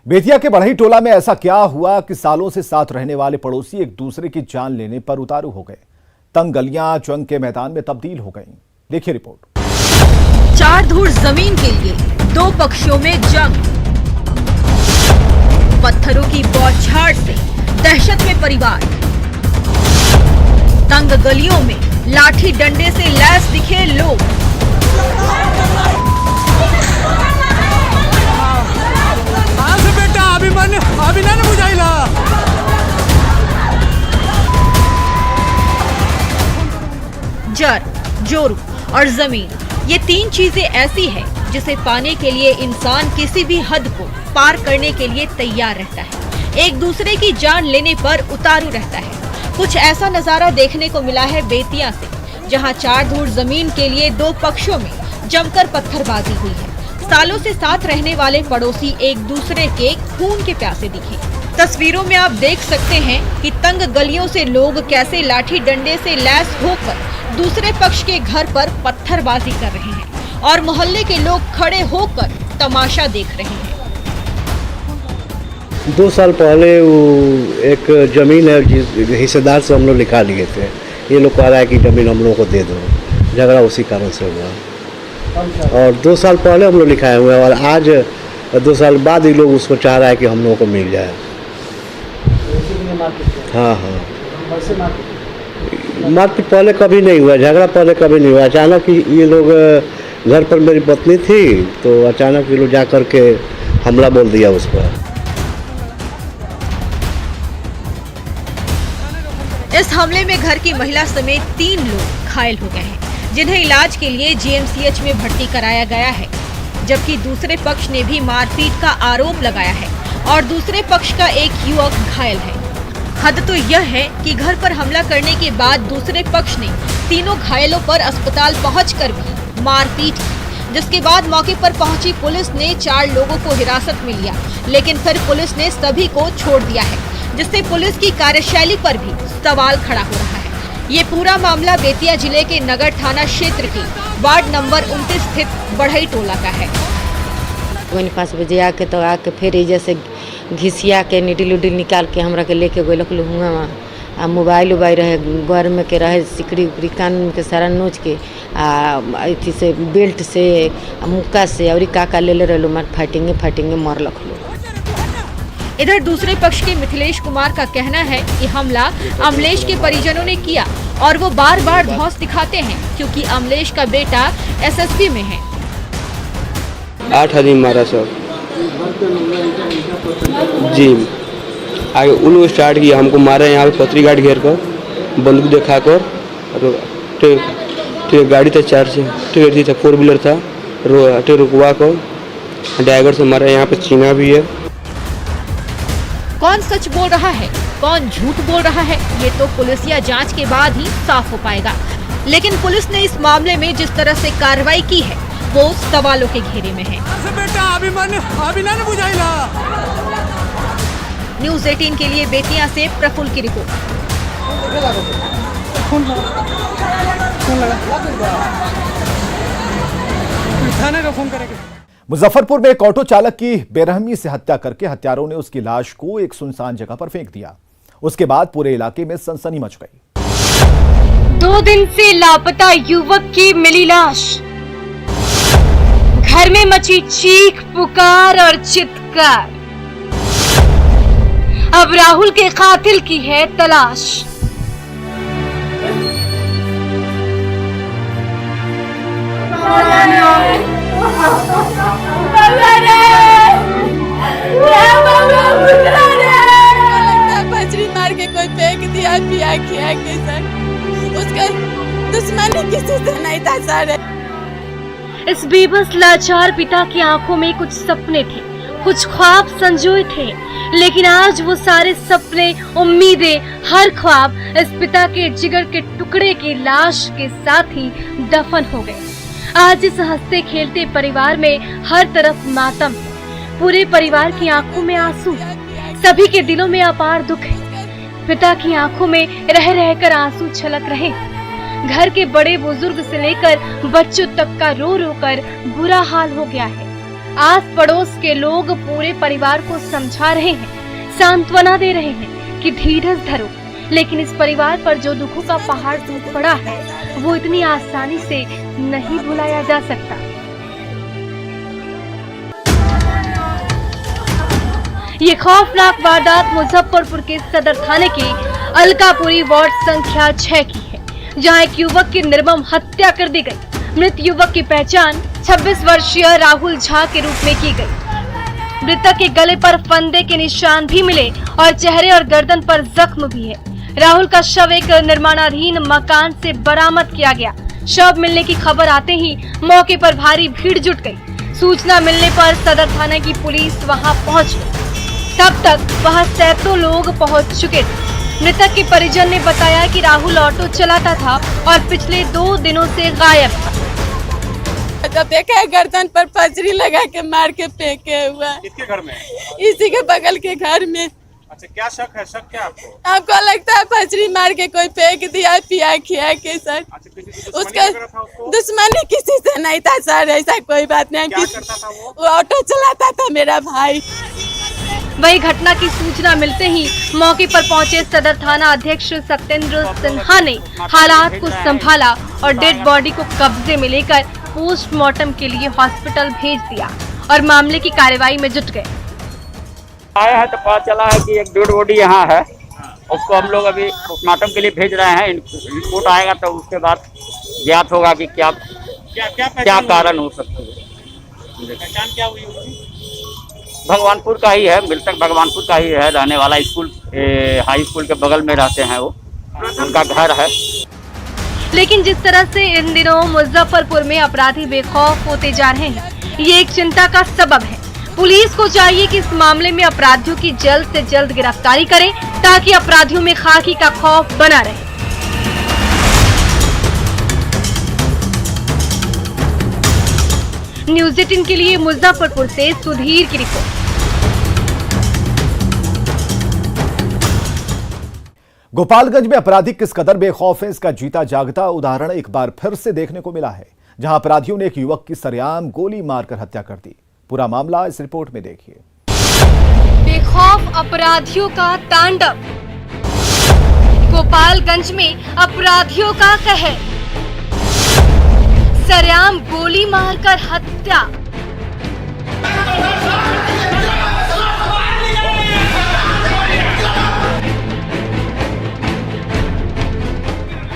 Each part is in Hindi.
बेतिया के बढ़ई टोला में ऐसा क्या हुआ कि सालों से साथ रहने वाले पड़ोसी एक दूसरे की जान लेने पर उतारू हो गए। तंग गलियां जंग के मैदान में तब्दील हो गईं। देखिए रिपोर्ट। 4 धूर जमीन के लिए 2 पक्षों में जंग। पत्थरों की बौछार से दहशत में परिवार। तंग गलियों में लाठी डंडे से लैस दिखे लोग। अभी ना बुझाइला। जर, जोरू और जमीन, ये 3 चीजें ऐसी है जिसे पाने के लिए इंसान किसी भी हद को पार करने के लिए तैयार रहता है, एक दूसरे की जान लेने पर उतारू रहता है। कुछ ऐसा नजारा देखने को मिला है बेतिया से, जहां 4 धूर जमीन के लिए 2 पक्षों में जमकर पत्थरबाजी हुई है। सालों से साथ रहने वाले पड़ोसी एक दूसरे के खून के प्यासे दिखे। तस्वीरों में आप देख सकते हैं कि तंग गलियों से लोग कैसे लाठी डंडे से लैस होकर दूसरे पक्ष के घर पर पत्थरबाजी कर रहे हैं और मोहल्ले के लोग खड़े होकर तमाशा देख रहे हैं। 2 साल पहले वो एक जमीन है जिस हिस्सेदार से हम लोग लिखा लिए थे, ये लोग कह रहा है कि जमीन हम लोग को दे दो। झगड़ा उसी कारण से हुआ और 2 साल पहले हम लोग लिखाए हुए हैं और आज 2 साल बाद ये लोग उसको चाह रहा है कि हम लोगों को मिल जाए। हाँ, मारपीट पहले कभी नहीं हुआ, झगड़ा पहले कभी नहीं हुआ। अचानक ये लोग घर पर मेरी पत्नी थी तो अचानक ये लोग जा कर के हमला बोल दिया उस पर। इस हमले में घर की महिला समेत 3 लोग घायल हो गए हैं, जिन्हें इलाज के लिए जीएमसीएच में भर्ती कराया गया है। जबकि दूसरे पक्ष ने भी मारपीट का आरोप लगाया है और दूसरे पक्ष का एक युवक घायल है। हद तो यह है कि घर पर हमला करने के बाद दूसरे पक्ष ने तीनों घायलों पर अस्पताल पहुंचकर भी मारपीट की, जिसके बाद मौके पर पहुंची पुलिस ने 4 लोगों को हिरासत में लिया, लेकिन फिर पुलिस ने सभी को छोड़ दिया है, जिससे पुलिस की कार्यशैली पर भी सवाल खड़ा हो रहा है। ये पूरा मामला बेतिया जिले के नगर थाना क्षेत्र के वार्ड नंबर 29 स्थित बढ़ई टोला का है। 5 बजे आके तो आके फिर जैसे घिसिया के नीडिल उडिल निकाल के हमरा के लेके गए लोग हुआ आ मोबाइल उबाइल रहे घर में के रहे सिकड़ी उकड़ी कान के सारा नोच के अथी से बेल्ट से मुक्का से और काका ले रहे मार फाइटिंगे मरलक लोग। इधर दूसरे पक्ष के मिथिलेश कुमार का कहना है कि हमला अमलेश के परिजनों ने किया और वो बार बार धौंस दिखाते हैं क्योंकि अमलेश का बेटा एसएसबी में है। 8 आदमी मारा सब जी। आगे उन लोग स्टार्ट किया, हमको मारा यहाँ पे पत्री गार्ड घेर कर बंदूक दिखा कर ठीक गाड़ी था 4 से ठीक था 4 व्हीलर था रुकवा कर ड्राइवर से मारा। यहाँ पे चीना भी है। कौन सच बोल रहा है, कौन झूठ बोल रहा है, ये तो पुलिसिया जांच के बाद ही साफ हो पाएगा। लेकिन पुलिस ने इस मामले में जिस तरह से कार्रवाई की है वो सवालों के घेरे में है। अभी ना बुझाइला। न्यूज़ 18 के लिए बेतिया से प्रफुल्ल की रिपोर्ट। मुजफ्फरपुर में एक ऑटो चालक की बेरहमी से हत्या करके हत्यारों ने उसकी लाश को एक सुनसान जगह पर फेंक दिया। उसके बाद पूरे इलाके में सनसनी मच गई। 2 दिन से लापता युवक की मिली लाश। घर में मची चीख पुकार और चित्कार। अब राहुल के कातिल की है तलाश। बजरी मार के कोई फेंक दिया पिया किया के सर, उसका दुश्मनी किसी से नहीं था सर। इस बेबस लाचार पिता की आंखों में कुछ सपने थे, कुछ ख्वाब संजोए थे, लेकिन आज वो सारे सपने, उम्मीदें, हर ख्वाब इस पिता के जिगर के टुकड़े की लाश के साथ ही दफन हो गए। आज इस हंसते खेलते परिवार में हर तरफ मातम, पूरे परिवार की आंखों में आंसू, सभी के दिलों में अपार दुख है। पिता की आंखों में रह रहकर आंसू छलक रहे। घर के बड़े बुजुर्ग से लेकर बच्चों तक का रो रो कर बुरा हाल हो गया है। आस पड़ोस के लोग पूरे परिवार को समझा रहे हैं, सांत्वना दे रहे हैं कि धीरज धरो, लेकिन इस परिवार पर जो दुखों का पहाड़ टूट पड़ा है वो इतनी आसानी से नहीं भुलाया जा सकता। ये खौफनाक वारदात मुजफ्फरपुर के सदर थाने के अलकापुरी वार्ड संख्या 6 की है, जहां एक युवक की निर्मम हत्या कर दी गई। मृत युवक की पहचान 26 वर्षीय राहुल झा के रूप में की गई। मृतक के गले पर फंदे के निशान भी मिले और चेहरे और गर्दन पर जख्म भी है। राहुल का शव एक निर्माणाधीन मकान से बरामद किया गया। शव मिलने की खबर आते ही मौके पर भारी भीड़ जुट गई। सूचना मिलने पर सदर थाने की पुलिस वहां पहुंच गई। तब तक वहां सैकड़ों लोग पहुंच चुके थे। मृतक के परिजन ने बताया कि राहुल ऑटो चलाता था और पिछले 2 दिनों से गायब था। जब देखा है गर्दन पर पजरी लगा के मार के फेंके हुआ है। किसके घर में? इसी के बगल के घर में। अच्छा, क्या शक है? शक क्या आपको? आपको लगता है पजरी मार के कोई फेंक दिया पिया खिया के सर? अच्छा, उसका दुश्मनी किसी से नहीं था सर, ऐसा कोई बात नहीं। क्या करता था वो ऑटो चलाता था मेरा भाई। वही घटना की सूचना मिलते ही मौके पर पहुंचे सदर थाना अध्यक्ष सत्येंद्र सिन्हा ने हालात को संभाला और डेड बॉडी को कब्जे में लेकर पोस्टमार्टम के लिए हॉस्पिटल भेज दिया और मामले की कार्रवाई में जुट गए। आया है तो पता चला है कि एक डेड बॉडी यहाँ है, उसको हम लोग अभी पोस्टमार्टम के लिए भेज रहे हैं। रिपोर्ट आएगा तो उसके बाद ज्ञात होगा कि क्या कारण हो सकती है। पहचान क्या हुई उसकी? भगवानपुर का ही है, मृतक भगवानपुर का ही है, रहने वाला स्कूल हाई स्कूल के बगल में रहते हैं, वो उनका घर है। लेकिन जिस तरह से इन दिनों मुजफ्फरपुर में अपराधी बेखौफ होते जा रहे हैं, ये एक चिंता का सबब है। पुलिस को चाहिए कि इस मामले में अपराधियों की जल्द से जल्द गिरफ्तारी करे ताकि अपराधियों में खाकी का खौफ बना रहे। न्यूज़ 18 के लिए मुजफ्फरपुर से सुधीर की रिपोर्ट। गोपालगंज में अपराधी किस कदर बेखौफ है, इसका जीता जागता उदाहरण एक बार फिर से देखने को मिला है, जहां अपराधियों ने एक युवक की सरेआम गोली मारकर हत्या कर दी। पूरा मामला इस रिपोर्ट में देखिए। बेखौफ अपराधियों का तांडव, गोपालगंज में अपराधियों का कहर, सरेआम गोली मारकर हत्या।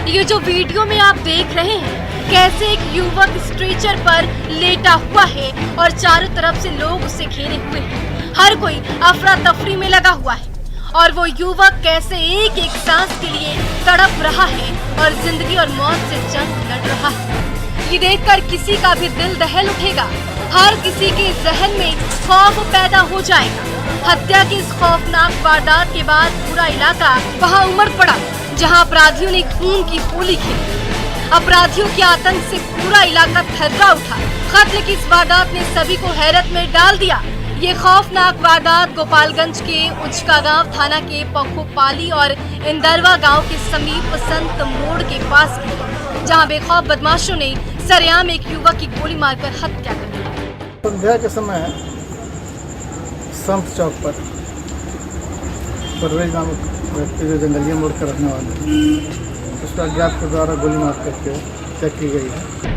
ये जो वीडियो में आप देख रहे हैं, कैसे एक युवक स्ट्रेचर पर लेटा हुआ है और चारों तरफ से लोग उसे घेरे हुए हैं। हर कोई अफरा तफरी में लगा हुआ है और वो युवक कैसे एक एक सांस के लिए तड़प रहा है और जिंदगी और मौत से जंग लड़ रहा है। ये देखकर किसी का भी दिल दहल उठेगा, हर किसी के जहन में खौफ पैदा हो जाएगा। हत्या की इस खौफनाक वारदात के बाद पूरा इलाका वहां उमड़ पड़ा, जहां अपराधियों ने खून की होली खेली। अपराधियों के आतंक से पूरा इलाका थर्रा उठा। कत्ल की इस वारदात ने सभी को हैरत में डाल दिया। ये खौफनाक वारदात गोपालगंज के उचकागांव थाना के पखोपाली और इंदरवा गांव के समीप संत मोड़ के पास हुई, जहां बेखौफ बदमाशों ने सरेआम एक युवक की गोली मारकर हत्या कर दी। संध्या के समय संत चौक पर परवेज नामक व्यक्ति जो जंगलिया मोड़ कर रखने वाले, उसका अज्ञात के द्वारा गोली मार करके हत्या की गई है।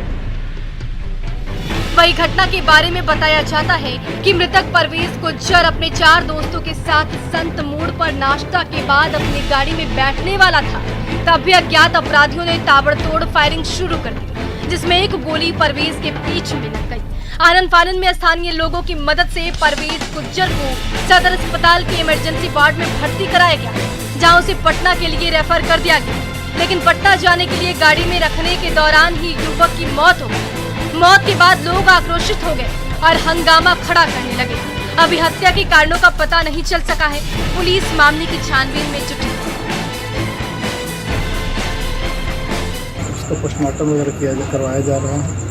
वही घटना के बारे में बताया जाता है कि मृतक परवेज गुज्जर अपने 4 दोस्तों के साथ संत मोड़ पर नाश्ता के बाद अपनी गाड़ी में बैठने वाला था। तभी अज्ञात अपराधियों ने ताबड़तोड़ फायरिंग शुरू कर दी, जिसमें एक गोली परवेज के पीठ में लग गई। आनन फानन में स्थानीय लोगों की मदद से परवेज गुज्जर को सदर अस्पताल के इमरजेंसी वार्ड में भर्ती कराया गया, जहां उसे पटना के लिए रेफर कर दिया गया। लेकिन पटना जाने के लिए गाड़ी में रखने के दौरान ही युवक की मौत हो गई। मौत के बाद लोग आक्रोशित हो गए और हंगामा खड़ा करने लगे। अभी हत्या के कारणों का पता नहीं चल सका है। पुलिस मामले की छानबीन में जुटी है। उसको पोस्टमार्टम वगैरह करवाया जा रहा है,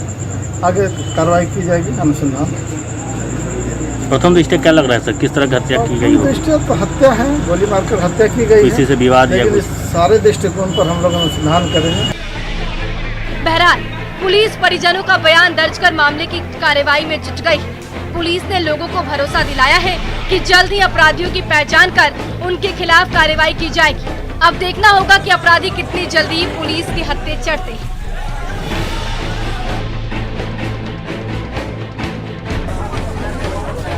आगे कार्रवाई की जाएगी अनुसंधान। प्रथम दृष्टया क्या लग रहा है सर, किस तरह की हत्या की गई? दृष्टिया तो हत्या है, गोली मारकर हत्या की गई है। किसी से विवाद या कुछ? सारे दृष्टिकोण पर हम लोग अनुसंधान करेंगे। बहरहाल पुलिस परिजनों का बयान दर्ज कर मामले की कार्रवाई में जुट गई। पुलिस ने लोगों को भरोसा दिलाया है कि जल्द ही अपराधियों की पहचान कर उनके खिलाफ कार्रवाई की जाएगी। अब देखना होगा कि अपराधी कितनी जल्दी पुलिस के हत्थे चढ़ते हैं।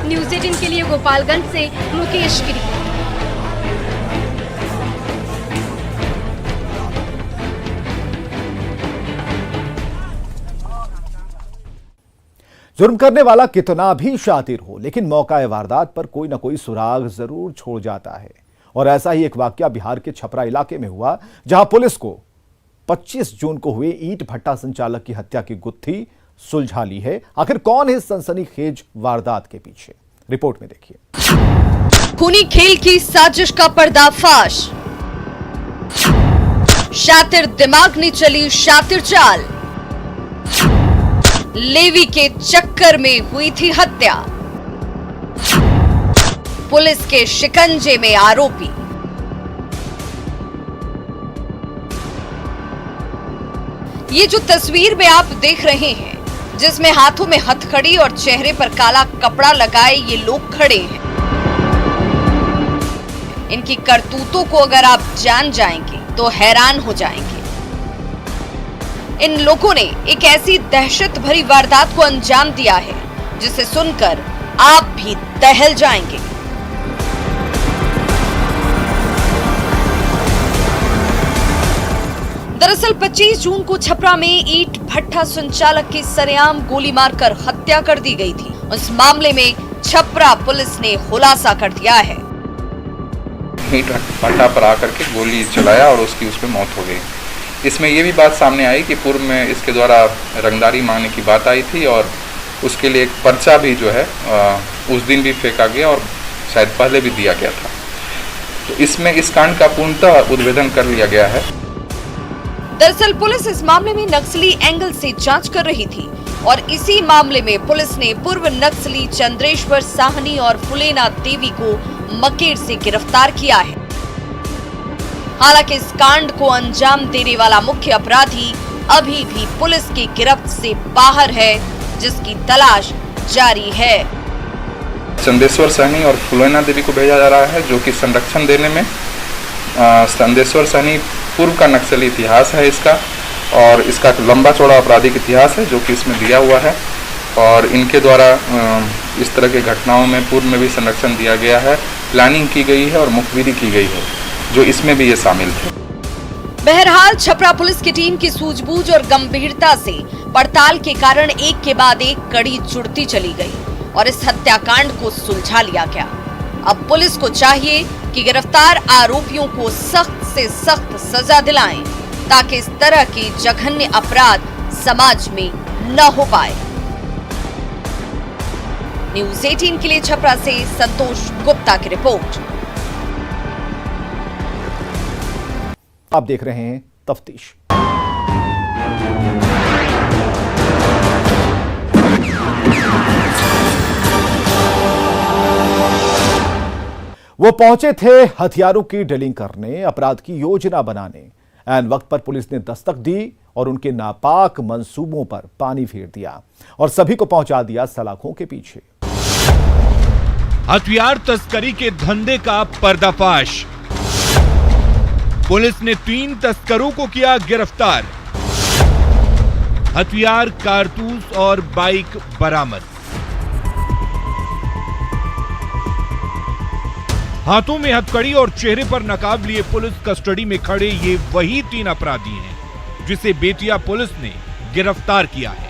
न्यूज़ 18 के लिए गोपालगंज से मुकेश की रिपोर्ट। जुर्म करने वाला कितना भी शातिर हो, लेकिन मौका वारदात पर कोई ना कोई सुराग जरूर छोड़ जाता है। और ऐसा ही एक वाकया बिहार के छपरा इलाके में हुआ, जहां पुलिस को 25 जून को हुए ईंट भट्टा संचालक की हत्या की गुत्थी सुलझा ली है। आखिर कौन है इस सनसनीखेज वारदात के पीछे, रिपोर्ट में देखिए। खूनी खेल की साजिश का पर्दाफाश, शातिर दिमाग ने चली शातिर चाल, लेवी के चक्कर में हुई थी हत्या, पुलिस के शिकंजे में आरोपी। ये जो तस्वीर में आप देख रहे हैं, जिसमें हाथों में हथकड़ी और चेहरे पर काला कपड़ा लगाए ये लोग खड़े हैं, इनकी करतूतों को अगर आप जान जाएंगे तो हैरान हो जाएंगे। इन लोगों ने एक ऐसी दहशत भरी वारदात को अंजाम दिया है जिसे सुनकर आप भी दहल जाएंगे। दरअसल 25 जून को छपरा में ईंट भट्टा संचालक की सरेआम गोली मारकर हत्या कर दी गई थी। उस मामले में छपरा पुलिस ने खुलासा कर दिया है। ईंट भट्टा पर आकर के गोली चलाया और उसकी उस पर मौत हो गई। इसमें ये भी बात सामने आई कि पूर्व में इसके द्वारा रंगदारी मांगने की बात आई थी और उसके लिए एक पर्चा भी जो है उस दिन भी फेंका गया और शायद पहले भी दिया गया था। तो इसमें इस कांड का पूर्णतः उद्भेदन कर लिया गया है। दरअसल पुलिस इस मामले में नक्सली एंगल से जांच कर रही थी और इसी मामले में पुलिस ने पूर्व नक्सली चंद्रेश्वर साहनी और फुलेना देवी को मकेर से गिरफ्तार किया है। हालांकि इस कांड को अंजाम देने वाला मुख्य अपराधी अभी भी पुलिस की गिरफ्त से बाहर है, जिसकी तलाश जारी है। चंदेश्वर सहनी और फुलेना देवी को भेजा जा रहा है, जो कि संरक्षण देने में चंदेश्वर सहनी पूर्व का नक्सली इतिहास है इसका, और इसका लंबा चौड़ा आपराधिक इतिहास है जो कि इसमें दिया हुआ है। और इनके द्वारा इस तरह के घटनाओं में पूर्व में भी संरक्षण दिया गया है, प्लानिंग की गई है और मुखबिरी की गई है, जो इसमें भी ये शामिल थे। बहरहाल छपरा पुलिस की टीम की सूझबूझ और गंभीरता से पड़ताल के कारण एक के बाद एक कड़ी जुड़ती चली गई और इस हत्याकांड को सुलझा लिया गया। अब पुलिस को चाहिए कि गिरफ्तार आरोपियों को सख्त से सख्त सजा दिलाएं, ताकि इस तरह के जघन्य अपराध समाज में न हो पाए। न्यूज़ 18 के लिए छपरा से संतोष गुप्ता की रिपोर्ट। आप देख रहे हैं तफ्तीश। वो पहुंचे थे हथियारों की डीलिंग करने, अपराध की योजना बनाने। ऐन वक्त पर पुलिस ने दस्तक दी और उनके नापाक मंसूबों पर पानी फेर दिया और सभी को पहुंचा दिया सलाखों के पीछे। हथियार तस्करी के धंधे का पर्दाफाश, पुलिस ने 3 तस्करों को किया गिरफ्तार। हथियार, कारतूस और बाइक बरामद। हाथों में हथकड़ी और चेहरे पर नकाब लिए पुलिस कस्टडी में खड़े ये वही 3 अपराधी हैं जिसे बेतिया पुलिस ने गिरफ्तार किया है।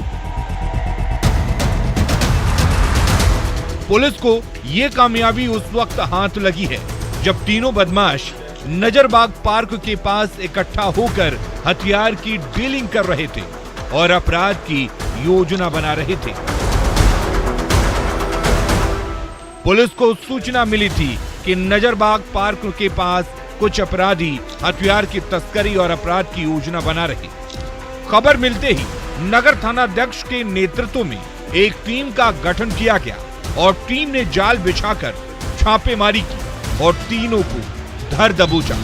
पुलिस को यह कामयाबी उस वक्त हाथ लगी है जब तीनों बदमाश नजरबाग पार्क के पास इकट्ठा होकर हथियार की डीलिंग कर रहे थे और अपराध की योजना बना रहे थे। पुलिस को सूचना मिली थी कि नजरबाग पार्क के पास कुछ अपराधी हथियार की तस्करी और अपराध की योजना बना रहे। खबर मिलते ही नगर थानाध्यक्ष के नेतृत्व में एक टीम का गठन किया गया और टीम ने जाल बिछाकर छापेमारी की और तीनों को धर दबोचा।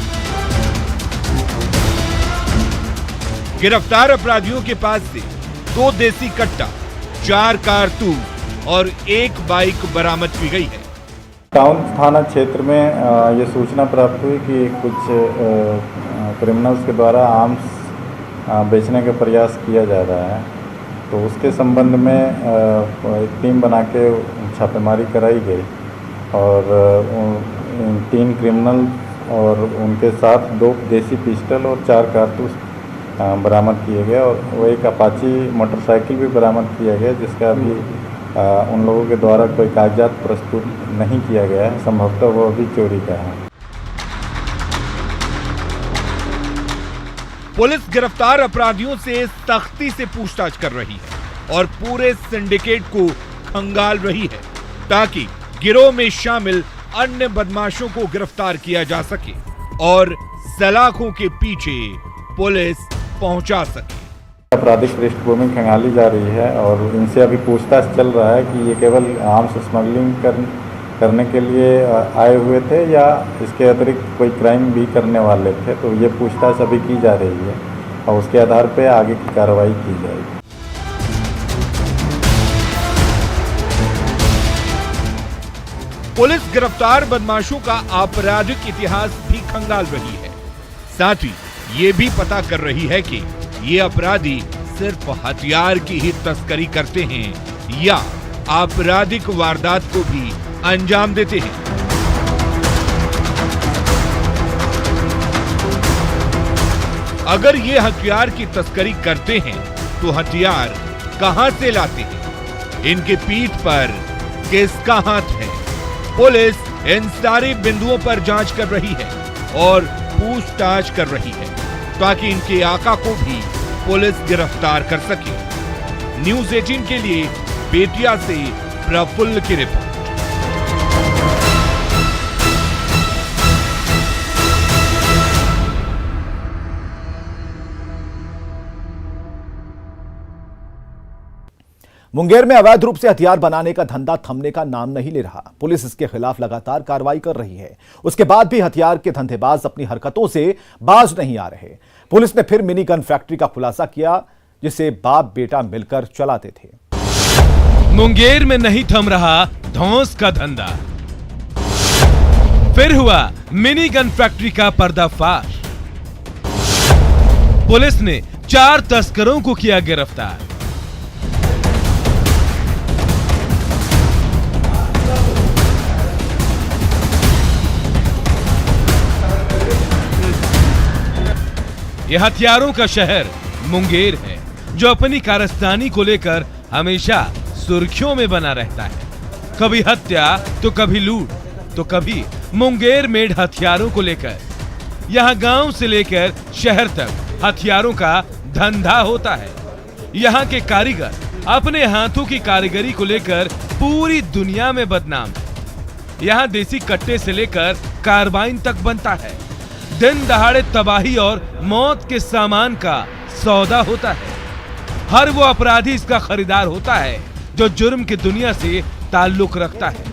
गिरफ्तार अपराधियों के पास से 2 देसी कट्टा, 4 कारतूस, और एक बाइक बरामद की गई है। टाउन थाना क्षेत्र में ये सूचना प्राप्त हुई कि कुछ क्रिमिनल्स के द्वारा आर्म्स बेचने का प्रयास किया जा रहा है, तो उसके संबंध में एक टीम बना के छापेमारी कराई गई और 3 क्रिमिनल और उनके साथ 2 देसी पिस्टल और 4 कारतूस बरामद किए गए और वो एक अपाची मोटरसाइकिल भी बरामद किया गया, जिसका अभी उन लोगों के द्वारा कोई कागजात प्रस्तुत नहीं किया गया है, संभवतः वो अभी चोरी का है। पुलिस गिरफ्तार अपराधियों से सख्ती से पूछताछ कर रही है और पूरे सिंडिकेट को खंगाल रही है ताकि गिरोह में शामिल अन्य बदमाशों को गिरफ्तार किया जा सके और सलाखों के पीछे पुलिस पहुंचा सके। आपराधिक पृष्ठभूमि खंगाली जा रही है और इनसे अभी पूछताछ चल रहा है कि ये केवल आर्म्स स्मगलिंग करने के लिए आए हुए थे या इसके अतिरिक्त कोई क्राइम भी करने वाले थे, तो ये पूछताछ अभी की जा रही है और उसके आधार पर आगे की कार्रवाई की जाएगी। पुलिस गिरफ्तार बदमाशों का आपराधिक इतिहास भी खंगाल रही है, साथ ही ये भी पता कर रही है कि ये अपराधी सिर्फ हथियार की ही तस्करी करते हैं या आपराधिक वारदात को भी अंजाम देते हैं। अगर ये हथियार की तस्करी करते हैं तो हथियार कहां से लाते हैं, इनके पीठ पर किसका हाथ है? पुलिस इन सारे बिंदुओं पर जांच कर रही है और पूछताछ कर रही है ताकि इनके आका को भी पुलिस गिरफ्तार कर सके। न्यूज़ 18 के लिए बेतिया से प्रफुल्ल की रिपोर्ट। मुंगेर में अवैध रूप से हथियार बनाने का धंधा थमने का नाम नहीं ले रहा। पुलिस इसके खिलाफ लगातार कार्रवाई कर रही है। उसके बाद भी हथियार के धंधेबाज अपनी हरकतों से बाज नहीं आ रहे। पुलिस ने फिर मिनी गन फैक्ट्री का खुलासा किया जिसे बाप बेटा मिलकर चलाते थे। मुंगेर में नहीं थम रहा धौंस का धंधा, फिर हुआ मिनी गन फैक्ट्री का पर्दाफाश। पुलिस ने 4 तस्करों को किया गिरफ्तार। यह हथियारों का शहर मुंगेर है, जो अपनी कारस्तानी को लेकर हमेशा सुर्खियों में बना रहता है। कभी हत्या तो कभी लूट तो कभी मुंगेर मेड हथियारों को लेकर। यहाँ गांव से लेकर शहर तक हथियारों का धंधा होता है। यहाँ के कारीगर अपने हाथों की कारीगरी को लेकर पूरी दुनिया में बदनाम है। यहाँ देसी कट्टे से लेकर कार्बाइन तक बनता है। दिन दहाड़े तबाही और मौत के सामान का सौदा होता है। हर वो अपराधी इसका खरीदार होता है जो जुर्म की दुनिया से ताल्लुक रखता है।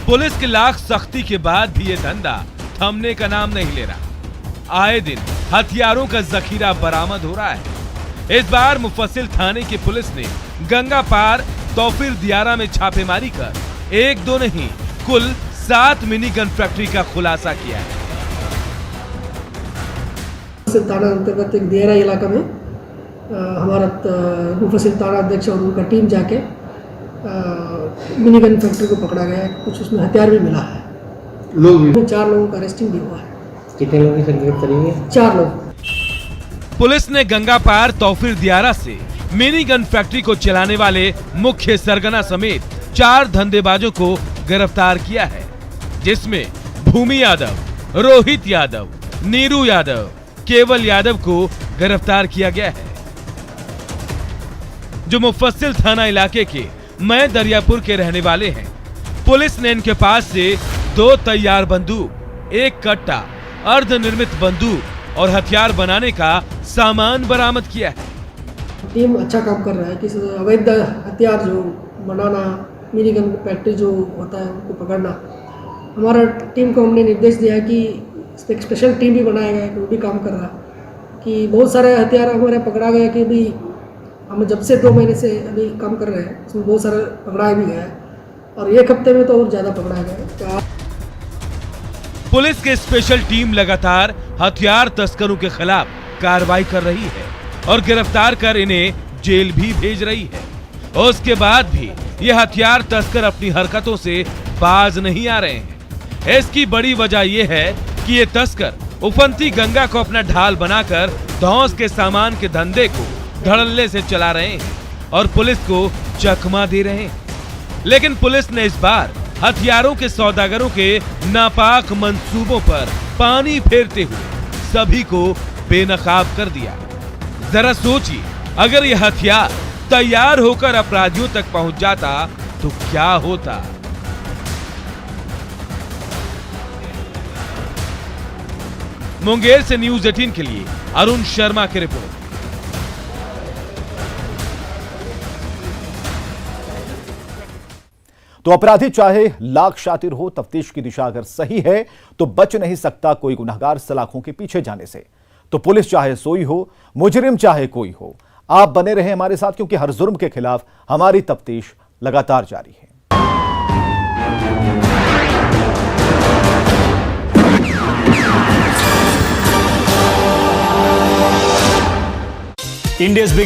पुलिस की लाख सख्ती के बाद भी ये धंधा थमने का नाम नहीं ले रहा। आए दिन हथियारों का जखीरा बरामद हो रहा है। इस बार मुफस्सिल थाने की पुलिस ने गंगा पार तौफीर दियारा में छापेमारी कर 1-2 नहीं कुल 7 मिनी गन फैक्ट्री का खुलासा किया है। थाना अंतर्गत एक दियारा इलाका में हमारा मुफस्सिल थाना अध्यक्ष और उनका टीम जाके मिनी गन फैक्ट्री को पकड़ा गया है। कुछ उसमें हथियार भी मिला है। लोग भी 4 लोगों का अरेस्टिंग भी हुआ है। कितने लोगों की गिरफ्तारी हुई है? 4 लोग। पुलिस ने गंगा पार तौफीर दियारा से मिनी गन फैक्ट्री को चलाने वाले मुख्य सरगना समेत 4 धंधेबाजों को गिरफ्तार किया है, जिसमें भूमि यादव, रोहित यादव, नीरू यादव, केवल यादव को गिरफ्तार किया गया है, जो मुफस्सिल थाना इलाके के मैं दरियापुर के रहने वाले हैं। पुलिस ने इनके पास से 2 तैयार बंदूक, 1 कट्टा, अर्धनिर्मित बंदूक और हथियार बनाने का सामान बरामद किया है। टीम अच्छा काम कर रहा है कि अवैध हथियार जो बनाना, मिनी गन फैक्ट्री जो होता है उनको पकड़ना। हमारा टीम को हमने निर्देश दिया है कि इस पर एक स्पेशल टीम भी बनाया गया है, वो भी काम कर रहा है कि बहुत सारे हथियार हमारे पकड़ा गया कि भी हम जब से 2 महीने से अभी काम कर रहे हैं, इसमें बहुत सारे पकड़ाए भी गए और एक हफ्ते में तो और ज़्यादा पकड़ाए गए। पुलिस की स्पेशल टीम लगातार हथियार तस्करों के खिलाफ कार्रवाई कर रही है और गिरफ्तार कर इन्हें जेल भी भेज रही है। उसके बाद भी ये हथियार तस्कर अपनी हरकतों से बाज नहीं आ रहे हैं। इसकी बड़ी वजह यह है कि ये तस्कर उफनती गंगा को अपना ढाल बनाकर धौंस के सामान के धंधे को धड़ल्ले से चला रहे हैं और पुलिस को चकमा दे रहे हैं। लेकिन पुलिस ने इस बार हथियारों के सौदागरों के नापाक मंसूबों पर पानी फेरते हुए सभी को बेनकाब कर दिया। जरा सोचिए, अगर यह हथियार तैयार होकर अपराधियों तक पहुंच जाता तो क्या होता। मुंगेर से न्यूज़ 18 के लिए अरुण शर्मा की रिपोर्ट। तो अपराधी चाहे लाख शातिर हो, तफ्तीश की दिशा अगर सही है तो बच नहीं सकता कोई गुनहगार सलाखों के पीछे जाने से। तो पुलिस चाहे सोई हो, मुजरिम चाहे कोई हो, आप बने रहें हमारे साथ, क्योंकि हर जुर्म के खिलाफ हमारी तफ्तीश लगातार जारी है। इंडियाज